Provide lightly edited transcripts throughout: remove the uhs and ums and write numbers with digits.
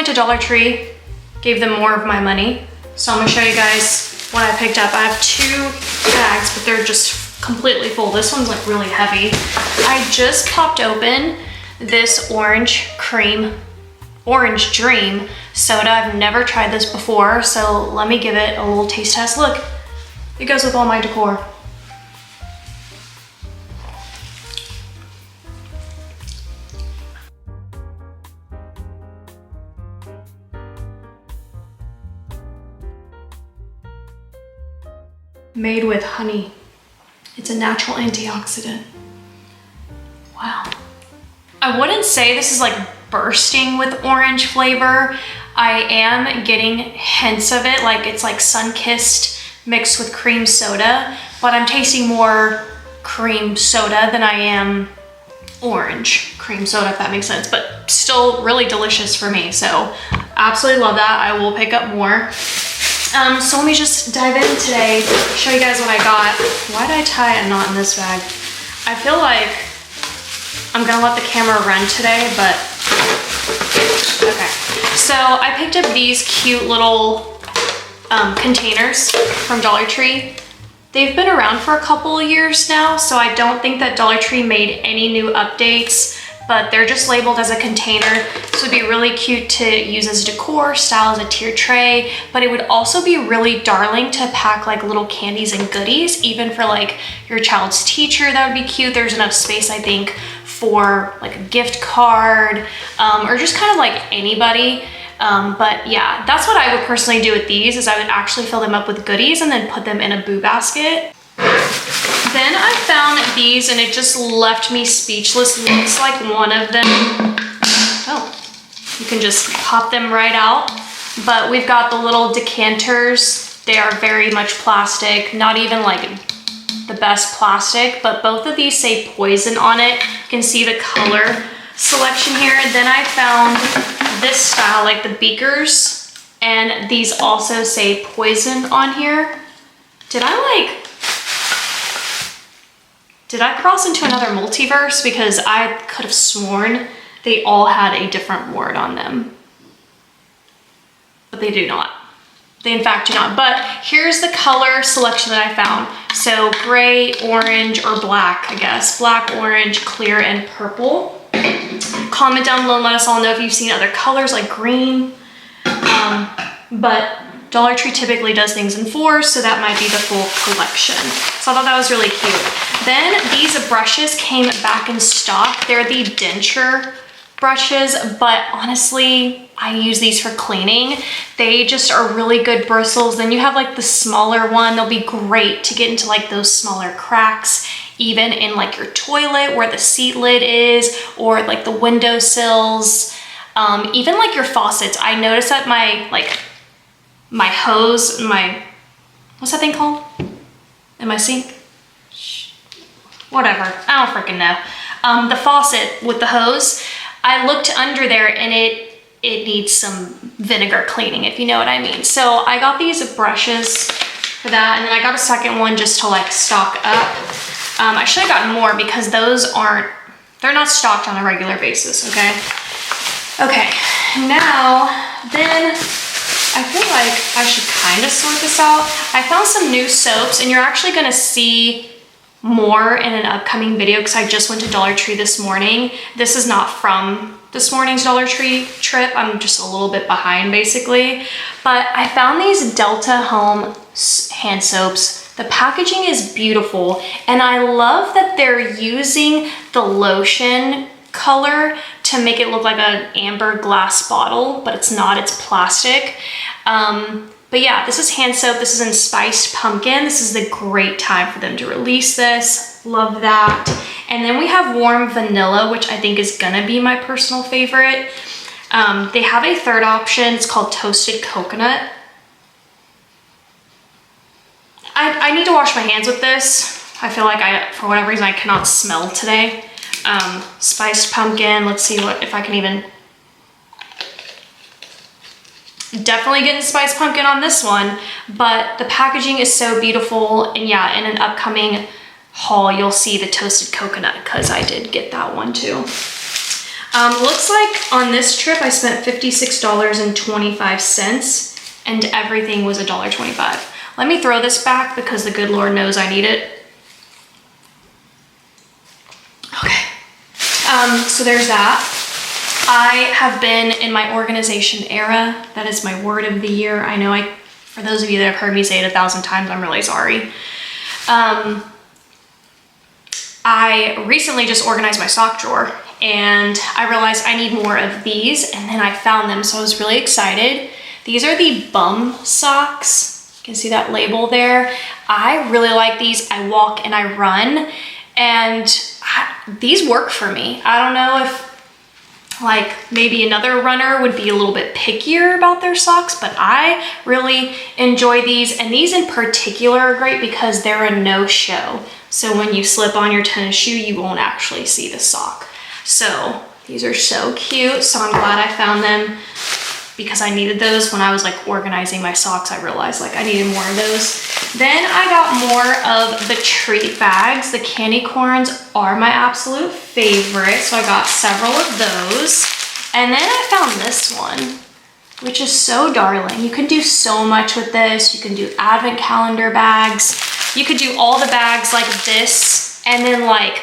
went to Dollar Tree, gave them more of my money. So I'm gonna show you guys what I picked up. I have 2 bags, but they're just completely full. This one's like really heavy. I just popped open this Orange Dream soda. I've never tried this before, so let me give it a little taste test. Look, it goes with all my decor. Made with honey. It's a natural antioxidant. Wow. I wouldn't say this is like bursting with orange flavor. I am getting hints of it, like it's like sun-kissed mixed with cream soda, but I'm tasting more cream soda than I am orange cream soda, if that makes sense, but still really delicious for me. So absolutely love that. I will pick up more. So let me just dive in today, show you guys what I got. Why did I tie a knot in this bag? I feel like I'm gonna let the camera run today, but okay. So I picked up these cute little containers from Dollar Tree. They've been around for a couple of years now, so I don't think that Dollar Tree made any new updates, but they're just labeled as a container. So it'd be really cute to use as decor, style as a tier tray, but it would also be really darling to pack like little candies and goodies, even for like your child's teacher. That would be cute. There's enough space, I think, for like a gift card, or just kind of like anybody. But yeah, that's what I would personally do with these, is I would actually fill them up with goodies and then put them in a boo basket. Then I found these and it just left me speechless. Looks like one of them, oh, you can just pop them right out. But we've got the little decanters. They are very much plastic, not even like the best plastic, but both of these say poison on it. You can see the color selection here. Then I found this style, like the beakers, and these also say poison on here. Did I cross into another multiverse? Because I could have sworn they all had a different word on them, but they do not. They in fact do not. But here's the color selection that I found. So gray, orange, or black, I guess. Black, orange, clear, and purple. Comment down below and let us all know if you've seen other colors like green. But Dollar Tree typically does things in 4s, so that might be the full collection. So I thought that was really cute. Then these brushes came back in stock. They're the denture brushes, but honestly, I use these for cleaning. They just are really good bristles. Then you have like the smaller one. They'll be great to get into like those smaller cracks, even in like your toilet where the seat lid is, or like the window sills, even like your faucets. I noticed that my hose, what's that thing called? In my sink? Whatever, I don't freaking know. The faucet with the hose, I looked under there and it needs some vinegar cleaning, if you know what I mean. So I got these brushes for that, and then I got a second one just to like stock up. I should have gotten more because they're not stocked on a regular basis, okay? Okay, now then, I feel like I should kind of sort this out. I found some new soaps, and you're actually gonna see more in an upcoming video because I just went to Dollar Tree this morning. This is not from this morning's Dollar Tree trip. I'm just a little bit behind basically. But I found these Delta Home hand soaps. The packaging is beautiful, and I love that they're using the lotion color to make it look like an amber glass bottle, but it's not, it's plastic. But yeah, this is hand soap. This is in spiced pumpkin. This is the great time for them to release this. Love that. And then we have warm vanilla, which I think is gonna be my personal favorite. They have a third option. It's called toasted coconut. I need to wash my hands with this. I feel like for whatever reason, I cannot smell today. Spiced pumpkin. Let's see if I can even. Definitely getting spiced pumpkin on this one, but the packaging is so beautiful. And yeah, in an upcoming haul, you'll see the toasted coconut because I did get that one too. Looks like on this trip I spent $56.25 and everything was $1.25. Let me throw this back because the good Lord knows I need it. Okay, so there's that. I have been in my organization era. That is my word of the year. I know for those of you that have heard me say it 1,000 times, I'm really sorry. I recently just organized my sock drawer and I realized I need more of these, and then I found them, so I was really excited. These are the bum socks. You can see that label there. I really like these. I walk and I run, and these work for me. I don't know if like maybe another runner would be a little bit pickier about their socks, but I really enjoy these, and these in particular are great because they're a no-show. So when you slip on your tennis shoe, you won't actually see the sock. So these are so cute. So I'm glad I found them because I needed those when I was like organizing my socks. I realized like I needed more of those. Then I got more of the treat bags. The candy corns are my absolute favorite, so I got several of those. And then I found this one, which is so darling. You can do so much with this. You can do advent calendar bags. You could do all the bags like this, and then like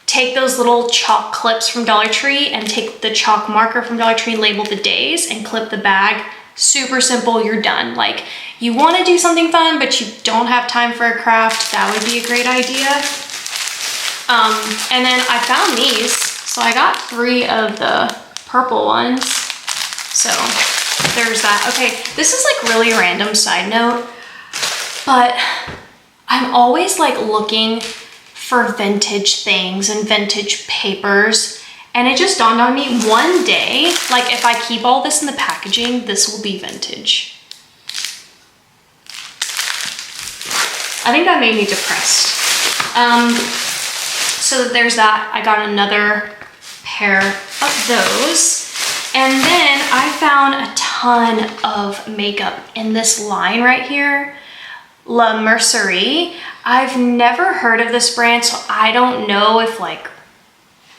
take those little chalk clips from Dollar Tree and take the chalk marker from Dollar Tree and label the days and clip the bag. Super simple, you're done. Like, you want to do something fun, but you don't have time for a craft, that would be a great idea. And then I found these, so I got 3 of the purple ones. So there's that. Okay, this is like really random side note, but I'm always like looking for vintage things and vintage papers. And it just dawned on me one day, like if I keep all this in the packaging, this will be vintage. I think that made me depressed. So there's that. I got another pair of those. And then I found a ton of makeup in this line right here, La Mercerie. I've never heard of this brand, so I don't know if like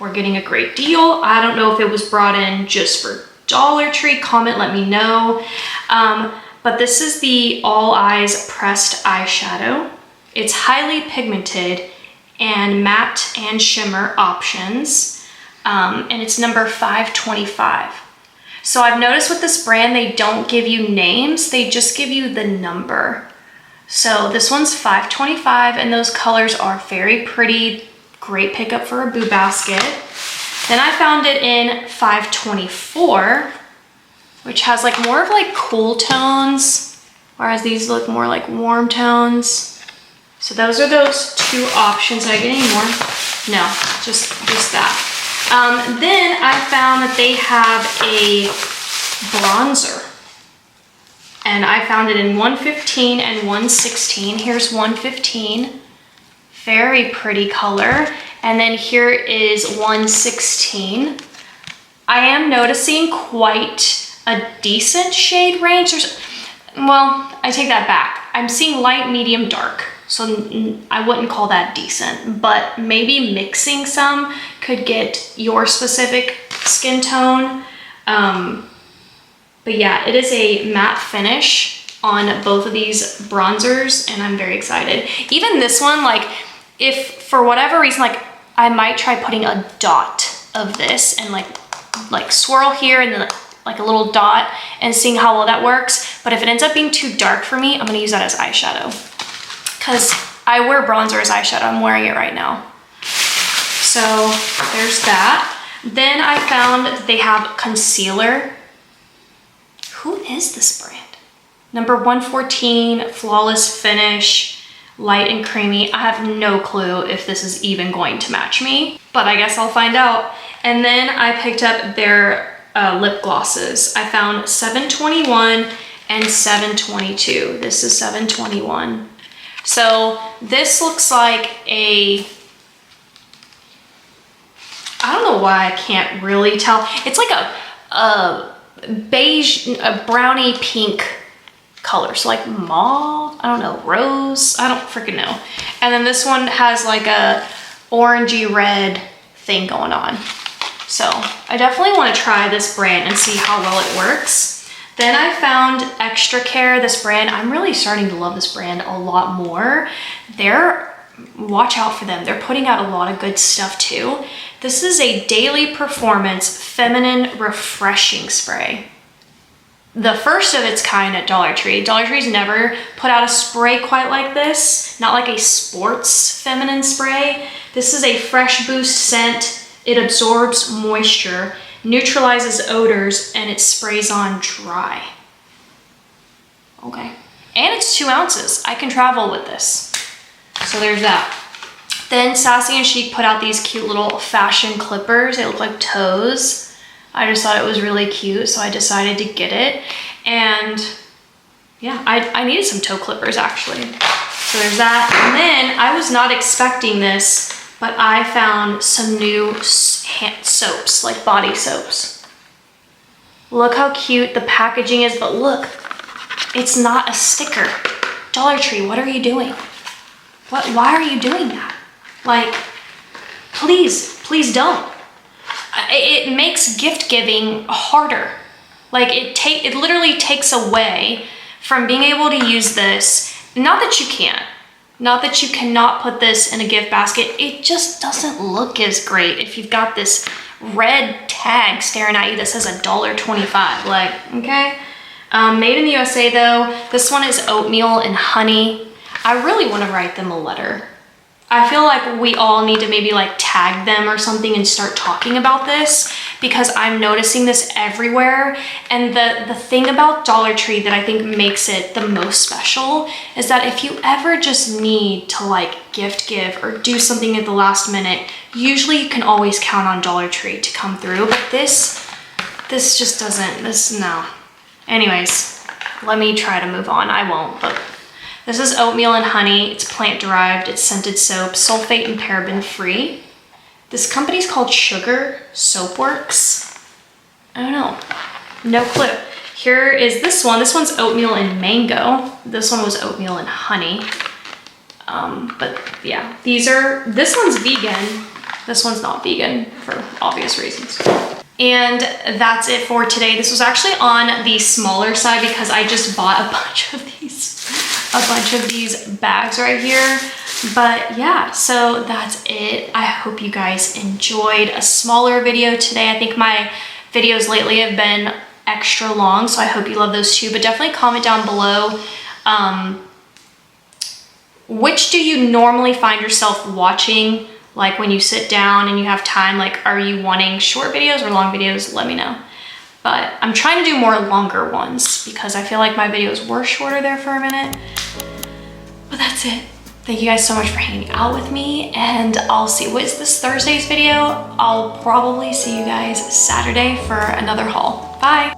we're getting a great deal. I don't know if it was brought in just for Dollar Tree. Comment, let me know. But this is the All Eyes Pressed Eyeshadow. It's highly pigmented and matte and shimmer options. And it's number 525. So I've noticed with this brand, they don't give you names, they just give you the number. So this one's 525, and those colors are very pretty. Great pickup for a boo basket. Then I found it in 524, which has like more of like cool tones, whereas these look more like warm tones. So those are those 2 options. Did I get any more? No, just that. Then I found that they have a bronzer. And I found it in 115 and 116. Here's 115. Very pretty color. And then here is 116. I am noticing quite a decent shade range. Well, I take that back. I'm seeing light, medium, dark. So I wouldn't call that decent, but maybe mixing some could get your specific skin tone. But yeah, it is a matte finish on both of these bronzers, and I'm very excited. Even this one, like, if for whatever reason, like, I might try putting a dot of this and like swirl here and then like a little dot and seeing how well that works. But if it ends up being too dark for me, I'm gonna use that as eyeshadow, because I wear bronzer as eyeshadow. I'm wearing it right now. So there's that. Then I found that they have concealer. Who is this brand? Number 114, Flawless Finish, light and creamy. I have no clue if this is even going to match me, but I guess I'll find out. And then I picked up their lip glosses. I found 721 and 722. This is 721. So this looks like I don't know why I can't really tell. It's like a beige, a brownie pink color. So like mauve, I don't know, rose, I don't freaking know. And then this one has like a orangey red thing going on. So I definitely want to try this brand and see how well it works. Then I found extracare, this brand. I'm really starting to love this brand a lot more. Watch out for them. They're putting out a lot of good stuff too. This is a daily performance feminine refreshing spray. The first of its kind at Dollar Tree. Dollar Tree's never put out a spray quite like this, not like a sports feminine spray. This is a fresh boost scent. It absorbs moisture, neutralizes odors, and it sprays on dry. Okay. And it's 2 ounces. I can travel with this. So there's that. Then Sassy and Chic put out these cute little fashion clippers. They look like toes. I just thought it was really cute, so I decided to get it. And yeah, I needed some toe clippers actually. So there's that. And then I was not expecting this, but I found some new hand soaps, like body soaps. Look how cute the packaging is, but look, it's not a sticker. Dollar Tree, what are you doing? Why are you doing that? Like, please don't. It makes gift giving harder. Like it literally takes away from being able to use this. Not that you can't, not that you cannot put this in a gift basket. It just doesn't look as great if you've got this red tag staring at you that says $1.25. Like, okay. Made in the USA though. This one is oatmeal and honey. I really want to write them a letter. I feel like we all need to maybe like tag them or something and start talking about this, because I'm noticing this everywhere. And the thing about Dollar Tree that I think makes it the most special is that if you ever just need to like gift give or do something at the last minute, usually you can always count on Dollar Tree to come through. But this just doesn't, no. Anyways, let me try to move on. I won't, but this is oatmeal and honey. It's plant derived, it's scented soap, sulfate and paraben free. This company's called Sugar Soap Works. I don't know, no clue. Here is this one. This one's oatmeal and mango. This one was oatmeal and honey. But yeah, this one's vegan. This one's not vegan for obvious reasons. And that's it for today. This was actually on the smaller side because I just bought a bunch of these bags right here. But yeah, so that's it. I hope you guys enjoyed a smaller video today. I think my videos lately have been extra long, so I hope you love those too. But definitely comment down below, which do you normally find yourself watching, like when you sit down and you have time? Like, are you wanting short videos or long videos? Let me know. But I'm trying to do more longer ones because I feel like my videos were shorter there for a minute. But that's it. Thank you guys so much for hanging out with me, and I'll see, what is this, Thursday's video? I'll probably see you guys Saturday for another haul. Bye.